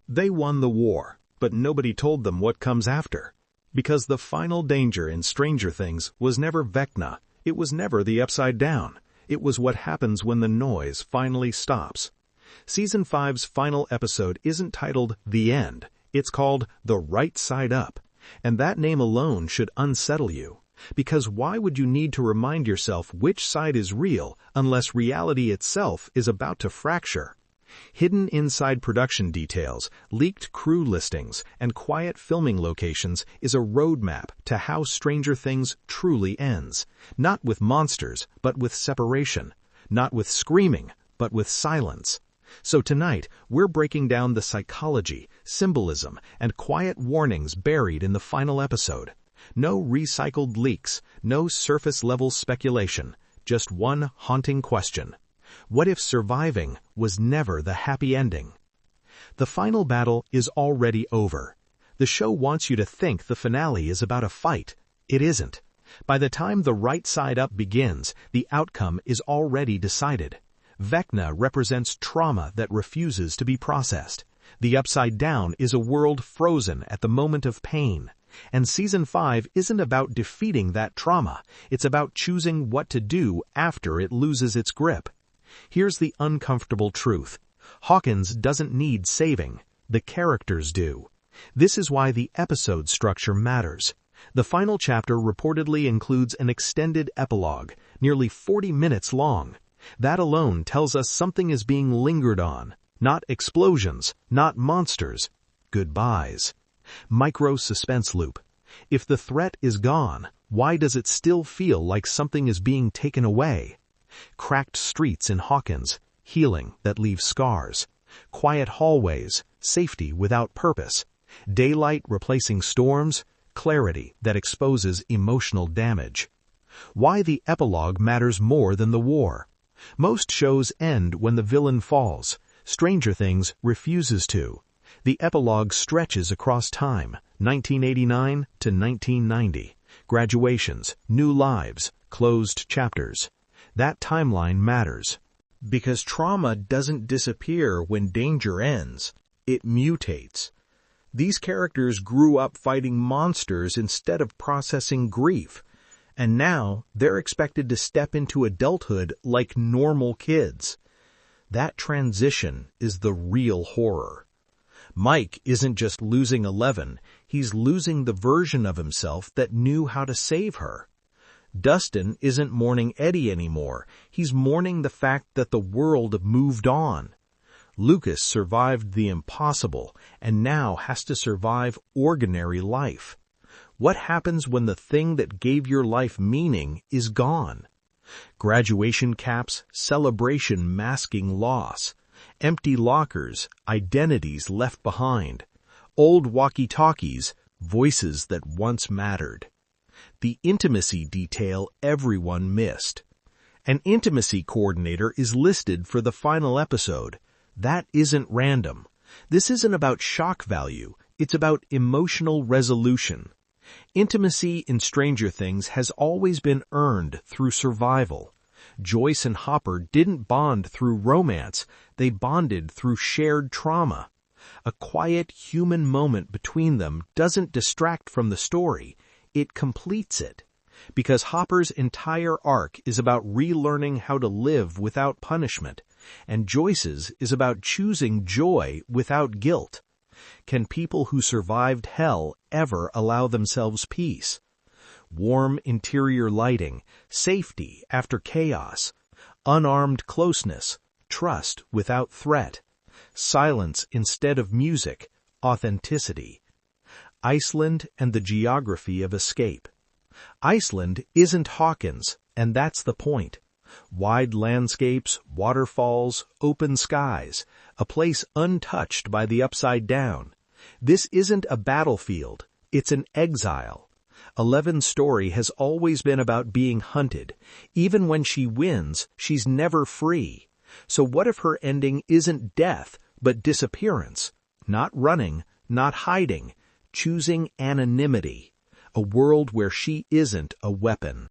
They won the war, but nobody told them what comes after. Because the final danger in Stranger Things was never Vecna, it was never the Upside Down, it was what happens when the noise finally stops. Season 5's final episode isn't titled The End, it's called The Right Side Up, and that name alone should unsettle you. Because why would you need to remind yourself which side is real unless reality itself is about to fracture? Hidden inside production details, leaked crew listings, and quiet filming locations is a roadmap to how Stranger Things truly ends. Not with monsters, but with separation. Not with screaming, but with silence. So tonight, we're breaking down the psychology, symbolism, and quiet warnings buried in the final episode. No recycled leaks, no surface-level speculation, just one haunting question. What if surviving was never the happy ending? The final battle is already over. The show wants you to think the finale is about a fight. It isn't. By the time The Right Side Up begins, the outcome is already decided. Vecna represents trauma that refuses to be processed. The Upside Down is a world frozen at the moment of pain. And Season 5 isn't about defeating that trauma, it's about choosing what to do after it loses its grip. Here's the uncomfortable truth. Hawkins doesn't need saving, the characters do. This is why the episode structure matters. The final chapter reportedly includes an extended epilogue, nearly 40 minutes long. That alone tells us something is being lingered on. Not explosions, not monsters, goodbyes. Micro-suspense loop. If the threat is gone, why does it still feel like something is being taken away? Cracked streets in Hawkins, healing that leaves scars. Quiet hallways, safety without purpose. Daylight replacing storms, clarity that exposes emotional damage. Why the epilogue matters more than the war. Most shows end when the villain falls. Stranger Things refuses to. The epilogue stretches across time, 1989 to 1990. Graduations, new lives, closed chapters. That timeline matters. Because trauma doesn't disappear when danger ends. It mutates. These characters grew up fighting monsters instead of processing grief. And now they're expected to step into adulthood like normal kids. That transition is the real horror. Mike isn't just losing 11, he's losing the version of himself that knew how to save her. Dustin isn't mourning Eddie anymore, he's mourning the fact that the world moved on. Lucas survived the impossible and now has to survive ordinary life. What happens when the thing that gave your life meaning is gone? Graduation caps, celebration masking loss. Empty lockers, identities left behind. Old walkie-talkies, voices that once mattered. The intimacy detail everyone missed. An intimacy coordinator is listed for the final episode. That isn't random. This isn't about shock value, it's about emotional resolution. Intimacy in Stranger Things has always been earned through survival. Joyce and Hopper didn't bond through romance, they bonded through shared trauma. A quiet human moment between them doesn't distract from the story, it completes it. Because Hopper's entire arc is about relearning how to live without punishment, and Joyce's is about choosing joy without guilt. Can people who survived hell ever allow themselves peace? Warm interior lighting, safety after chaos, unarmed closeness, trust without threat, silence instead of music, authenticity. Iceland and the geography of escape. Iceland isn't Hawkins, and that's the point. Wide landscapes, waterfalls, open skies, a place untouched by the Upside Down. This isn't a battlefield, it's an exile. Eleven's story has always been about being hunted. Even when she wins, she's never free. So what if her ending isn't death, but disappearance? Not running, not hiding, choosing anonymity. A world where she isn't a weapon.